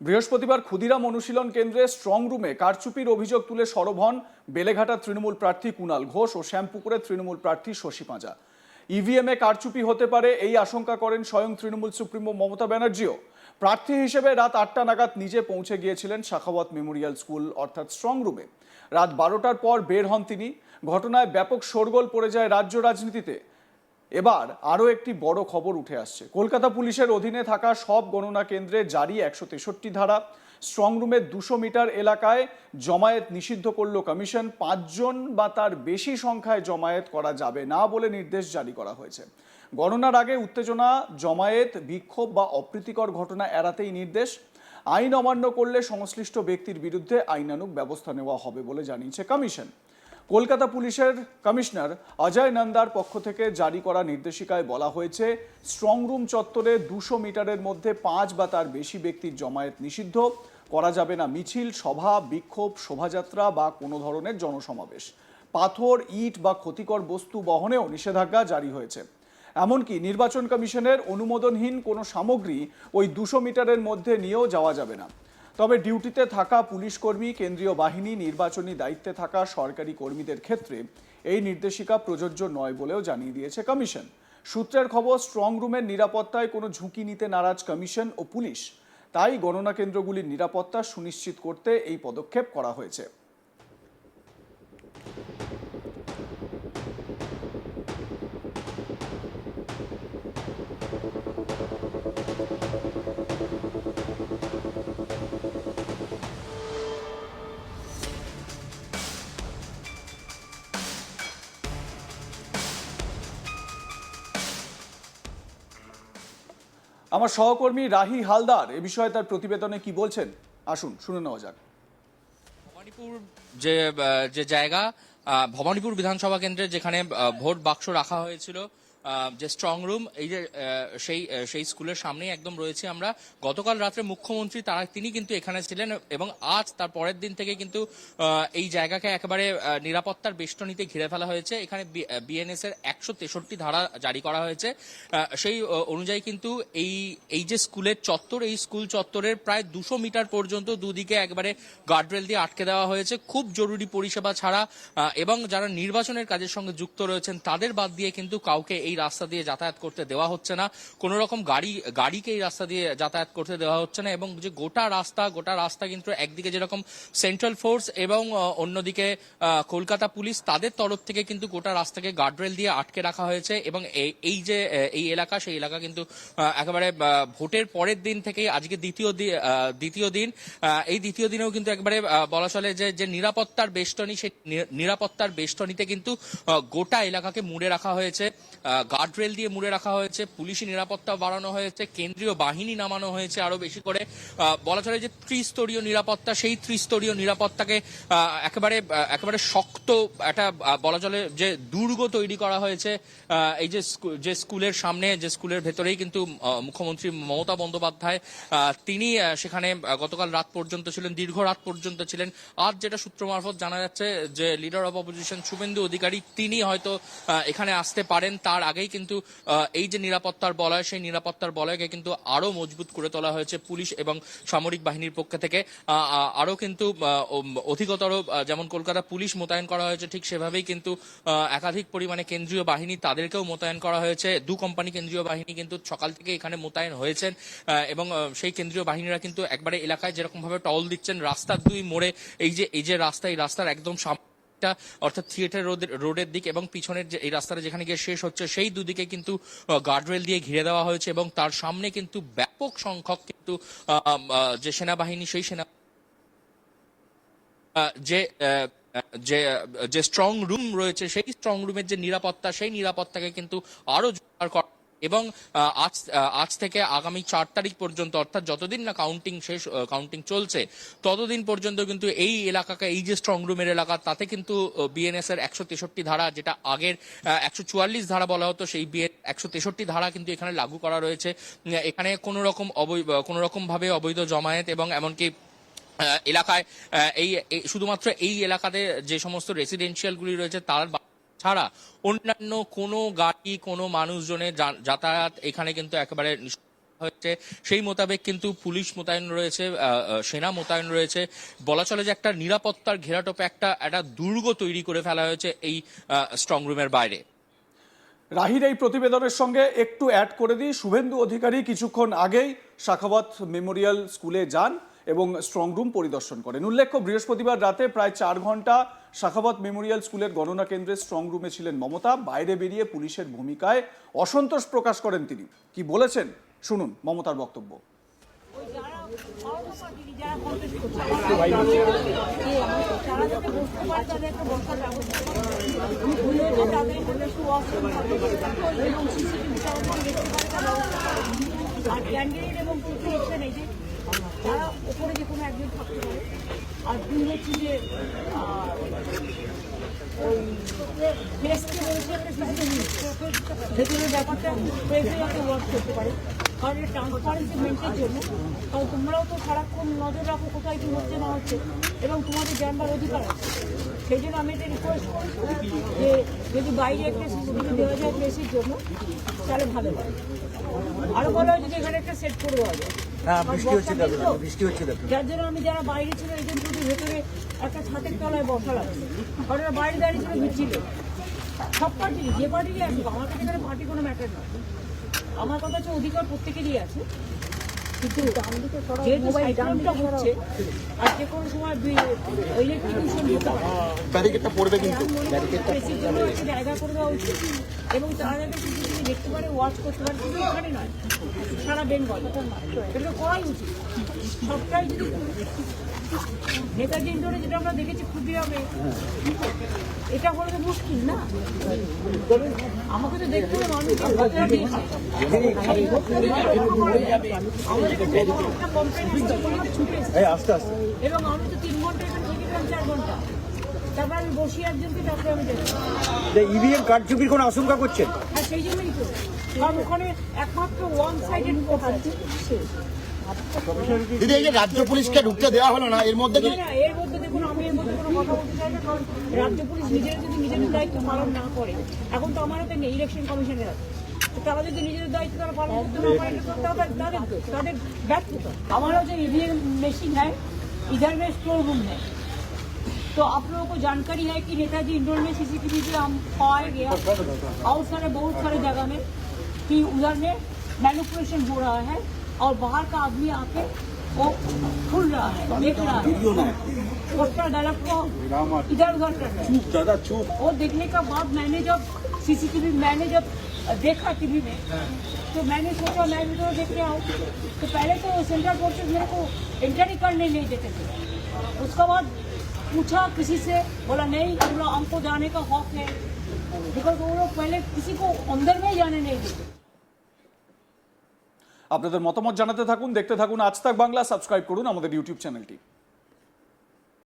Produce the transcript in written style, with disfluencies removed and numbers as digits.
বৃহস্পতিবার ক্ষুদিরাম অনুশীলন কেন্দ্রে স্ট্রং রুমে কারচুপির অভিযোগ তুলে সরব হন বেলেঘাটা তৃণমূল প্রার্থী কুণাল ঘোষ ও শ্যামপুকুরের তৃণমূল প্রার্থী শশী পাঁজা। ইভিএমে কারচুপি হতে পারে এই আশঙ্কা করেন স্বয়ং তৃণমূল সুপ্রিমো মমতা ব্যানার্জিও। প্রার্থী হিসেবে রাত 8টা নাগাদ নিজে পৌঁছে গিয়েছিলেন শাখাওয়াত মেমোরিয়াল স্কুল অর্থাৎ স্ট্রং রুমে। রাত 12টার পর বের হন তিনি। ঘটনায় ব্যাপক শোরগোল পড়ে যায় রাজ্য রাজনীতিতে। এবার আরও একটি বড় খবর উঠে আসছে। কলকাতা পুলিশের অধীনে থাকা সব গণনা কেন্দ্রে জারি 163 ধারা। স্ট্রং রুমের 200 মিটার এলাকায় জমায়েত নিষিদ্ধ করল কমিশন। 5 জন বা তার বেশি সংখ্যায় জমায়েত করা যাবে না বলে নির্দেশ জারি করা হয়েছে। গণনার আগে উত্তেজনা, জমায়েত, বিক্ষোভ বা অপ্রীতিকর ঘটনা এড়াতেই নির্দেশ। আইন অমান্য করলে সংশ্লিষ্ট ব্যক্তির বিরুদ্ধে আইনানুগ ব্যবস্থা নেওয়া হবে বলে জানিয়েছে কমিশন। কলকাতা পুলিশের কমিশনার অজয় নন্দার পক্ষ থেকে জারি করা নির্দেশিকায় বলা হয়েছে, স্ট্রং রুম চত্বরে 200 মিটারের মধ্যে 5 বা তার বেশি ব্যক্তির জমায়েত নিষিদ্ধ। করা যাবে না মিছিল, সভা, বিক্ষোভ, শোভাযাত্রা বা কোনো ধরনের জনসমাবেশ। পাথর, ইট বা ক্ষতিকর বস্তু বহনেও নিষেধাজ্ঞা জারি হয়েছে। এমনকি নির্বাচন কমিশনের অনুমোদনহীন কোনো সামগ্রী ওই 200 মিটারের মধ্যে নিয়েও যাওয়া যাবে না। তবে ডিউটিতে থাকা পুলিশ কর্মী, কেন্দ্রীয় বাহিনী, নির্বাচনী দায়িত্বে থাকা সরকারি কর্মীদের ক্ষেত্রে এই নির্দেশিকা প্রযোজ্য নয় বলেও জানিয়ে দিয়েছে কমিশন। সূত্রের খবর, স্ট্রং রুমের নিরাপত্তায় কোনো ঝুঁকি নিতে নারাজ কমিশন ও পুলিশ। তাই গণনা কেন্দ্রগুলির নিরাপত্তা সুনিশ্চিত করতে এই পদক্ষেপ করা হয়েছে। আমার সহকর্মী রাহি হালদার এ বিষয়ে তার প্রতিবেদনে কি বলছেন, আসুন শুনে নেওয়া যাক। ভবানীপুর যে যে জায়গা, ভবানীপুর বিধানসভা কেন্দ্রে যেখানে ভোট বাক্স রাখা হয়েছিল, যে স্ট্রং রুম, এই যে সেই স্কুলের সামনেই একদম রয়েছে আমরা। গতকাল রাত্রে মুখ্যমন্ত্রী তিনি কিন্তু এখানে ছিলেন এবং আজ তার পরের দিন থেকে কিন্তু এই জায়গাকে একেবারে নিরাপত্তার বেষ্টনীতে ঘিরে ফেলা হয়েছে। এখানে বিএনএস এর 163 ধারা জারি করা হয়েছে। সেই অনুযায়ী কিন্তু এই যে স্কুলের চত্বর, এই স্কুল চত্বরের প্রায় 200 মিটার পর্যন্ত দুদিকে একবারে গার্ডরেল দিয়ে আটকে দেওয়া হয়েছে। খুব জরুরি পরিষেবা ছাড়া এবং যারা নির্বাচনের কাজের সঙ্গে যুক্ত রয়েছেন তাদের বাদ দিয়ে কিন্তু কাউকে এই রাস্তা দিয়ে যাতায়াত করতে দেওয়া হচ্ছে না। কোন রকম গাড়িকে এই রাস্তা দিয়ে যাতায়াত করতে দেওয়া হচ্ছে না। এবং যে গোটা রাস্তা কিন্তু একদিকে যেরকম সেন্ট্রাল ফোর্স এবং অন্যদিকে কলকাতা পুলিশ, তাদের তরফ থেকে কিন্তু গোটা রাস্তাকে গার্ডরেল দিয়ে আটকে রাখা হয়েছে। এবং এই যে এই এলাকা, সেই এলাকা কিন্তু একেবারে ভোটের পরের দিন থেকে আজকে দ্বিতীয় দিন, এই দ্বিতীয় দিনেও কিন্তু একবারে বলা চলে যে নিরাপত্তার বেষ্টনী, সেই নিরাপত্তার বেষ্টনীতে কিন্তু গোটা এলাকাকে মুড়ে রাখা হয়েছে, গার্ডরেল দিয়ে মুড়ে রাখা হয়েছে, পুলিশি নিরাপত্তা বাড়ানো হয়েছে, কেন্দ্রীয় বাহিনী নামানো হয়েছে আরো বেশি করে। বলা চলে যে ত্রিস্তরীয় নিরাপত্তা, সেই ত্রিস্তরীয় নিরাপত্তাকে একেবারে শক্ত একটা বলা চলে যে দুর্গ তৈরি করা হয়েছে। এই যে স্কুলের সামনে, যে স্কুলের ভেতরেই কিন্তু মুখ্যমন্ত্রী মমতা বন্দ্যোপাধ্যায় তিনি সেখানে গতকাল রাত পর্যন্ত ছিলেন, দীর্ঘ রাত পর্যন্ত ছিলেন। আজ যেটা সূত্র মারফত জানা যাচ্ছে যে leader of opposition Suvendu Adhikari তিনি হয়তো এখানে আসতে পারেন। তার আগেই কিন্তু এই যে নিরাপত্তার বলয়, সেই নিরাপত্তার বলয়কে কিন্তু আরো মজবুত করে তোলা হয়েছে পুলিশ এবং সামরিক বাহিনীর পক্ষ থেকে। আরো কিন্তু অধিকতর যেমন কলকাতা পুলিশ মোতায়েন করা হয়েছে, ঠিক সেভাবেই কিন্তু একাধিক পরিমাণে কেন্দ্রীয় বাহিনী, তাদেরকেও মোতায়েন করা হয়েছে। 2 কোম্পানি কেন্দ্রীয় বাহিনী কিন্তু সকাল থেকে এখানে মোতায়েন হয়েছেন এবং সেই কেন্দ্রীয় বাহিনীরা কিন্তু একবারে এলাকায় যেরকম ভাবে টহল দিচ্ছেন, রাস্তার 2 মোড়ে এই যে রাস্তা, এই রাস্তার একদম অর্থাৎ থিয়েটার রোডের দিক এবং পিছনের যে এই রাস্তাটা যেখানে গিয়ে শেষ হচ্ছে, সেই দুদিকে কিন্তু গার্ডরেল দিয়ে ঘিরে দেওয়া হয়েছে। এবং তার সামনে কিন্তু ব্যাপক সংখ্যক কিন্তু যে সেনাবাহিনী, সেই সেনা যে যে স্ট্রং রুম রয়েছে, সেই স্ট্রং রুমের যে নিরাপত্তা, সেই নিরাপত্তাকে কিন্তু আরো জোরদার করা। এবং আজ থেকে আগামী 4 তারিখ পর্যন্ত, অর্থাৎ যতদিন না কাউন্টিং চলছে, ততদিন পর্যন্ত কিন্তু এই এলাকাকে, এই যে স্ট্রং রুমের এলাকা, তাতে কিন্তু বিএনএস এর 163 ধারা, যেটা আগের 144 ধারা বলা হতো, সেই 163 ধারা কিন্তু এখানে লাগু করা রয়েছে। এখানে কোনো রকম ভাবে অবৈধ জমায়েত এবং এমনকি এলাকায় শুধুমাত্র এই এলাকাতে যে সমস্ত রেসিডেন্সিয়াল গুলি রয়েছে তার ছাড়া অন্যান্য কোনো গাড়ি, কোনো মানুষজনের যাতায়াত এখানে কিন্তু একেবারে হচ্ছে সেই মোতাবেক কিন্তু পুলিশ মোতায়েন রয়েছে, সেনা মোতায়েন রয়েছে। বলা চলে যে একটা নিরাপত্তার ঘেরাটোপে একটা দুর্গ তৈরি করে ফেলা হয়েছে এই স্ট্রং রুমের বাইরে। রাহির এই প্রতিবেদনের সঙ্গে একটু অ্যাড করে দিই, শুভেন্দু অধিকারী কিছুক্ষণ আগেই শাখাওয়াত মেমোরিয়াল স্কুলে যান এবং স্ট্রং রুম পরিদর্শন করেন। উল্লেখ্য, বৃহস্পতিবার রাতে প্রায় 4 ঘন্টা শাখাওয়াত মেমোরিয়াল স্কুলের গণনা কেন্দ্রের স্ট্রং রুমে ছিলেন মমতা। বাইরে বেরিয়ে পুলিশের ভূমিকায় অসন্তোষ প্রকাশ করেন তিনি। কি বলেছেন শুনুন মমতার বক্তব্য। আর ক্যান্ডিডেট এবং প্রিপারেশন এই যে তারা ওপরে যে কোনো একজন থাকতে পারে। আর দুই হচ্ছে যে ওই প্রেসকে বলছে ভেতরের ব্যাপারটা প্রেসে যাতে ওয়ার্ক করতে পারে, কারণ এটা ট্রান্সপারেন্সি মেনটের জন্য। কারণ তোমরাও তো সারাক্ষণ নজর রাখো কোথায় কি হচ্ছে না হচ্ছে, এবং তোমাদের জানবার অধিকার আছে। সেই জন্য আমি এটা রিকোয়েস্ট করি যে যদি বাইরে একটা সিসিটিভি দেওয়া যায় প্রেসের জন্য তাহলে ভালো হয়। আরো বলা হয় যদি এখানে একটা সেট করে দেওয়া যায়। যার জন্য আমি যারা বাইরে ছিল এজেন্টদের ভেতরে একটা ছাদের তলায় বসা লাগছে, কারণ ওরা বাইরে দাঁড়িয়ে ছিল ভিড়ছিল। সব পার্টি যে পার্টিরই আসবে, আমার কাছে এখানে পার্টি কোনো ম্যাটার নয়। আমার কথা হচ্ছে অধিকার প্রত্যেকেরই আছে, কিন্তু যেহেতু সাইক্লোনটা হচ্ছে আর যে কোনো সময় ইলেকট্রিবিউশন হতে পারে, ব্যারিকেডটা পড়বে কিন্তু প্রেসের জন্য একটা জায়গা করে দেওয়া উচিত, এবং তারা যাতে সিসিটিভি দেখতে পারে, ওয়াচ করতে পারে। কিন্তু এখানে নয়, সারা বেঙ্গল এটা করাই উচিত। সবটাই যদি নেতাজি ইন্ডোরে যেটা আমরা দেখেছি ক্ষুদিরামে, এটা হলে তো মুশকিল না। আমাকে তো দেখতে হবে মানুষ এবং আমি তো 3 ঘন্টা এখানে থেকেছিলাম, 4 ঘন্টা। তারপর আমি বসি একজনকে, তারপরে আমি দেখলাম। ইভিএম কারচুপির কোনো আশঙ্কা করছেন? আর সেই জন্যই তো, কারণ ওখানে একমাত্র ওয়ান সাইডেড দিদি, এই যে রাজ্য পুলিশকে ঢুকতে দেওয়া হলো না, এর মধ্যে কি এর মধ্যে দেখুন, আমি এর মধ্যে কোনো কথা বলতে চাই না, কারণ রাজ্য পুলিশ নিজেরা যদি নিজেদের দায়িত্ব পালন না করে, এখন তো আমার হাতে নেই, ইলেকশন কমিশনের আছে, তো তারা যদি নিজেদের দায়িত্ব তারা পালন করতে না পারে তো তাদের ব্যর্থতা। আমারও যে ईवीएम मशीन है, इधर में स्टोर रूम है, तो आप लोगों को जानकारी है कि नेताजी इंडोर में सीसीटीवी से हम पाया गया और सारे बहुत सारे जगह में कि उधर में मैनिपुलेशन हो रहा है और बाहर का आदमी आके वो खुल रहा है, देख रहा है, पोस्टर डायलॉग को इधर उधर कर रहा है। वो देखने का बाद मैंने जब सीसीटीवी मैंने जब देखा टीवी में, तो मैंने सोचा मैं भी तो देखने आऊँ। तो पहले तो सेंट्रल फोर्सेस मेरे को एंटर ही करने नहीं देते थे। उसके बाद पूछा किसी से, बोला नहीं हम लोग हमको जाने का हक है, बिकॉज वो लोग पहले किसी को अंदर में जाने नहीं देते। আপনাদের মতামত জানাতে থাকুন, দেখতে থাকুন আজ তাক বাংলা। সাবস্ক্রাইব করুন আমাদের ইউটিউব চ্যানেলটি।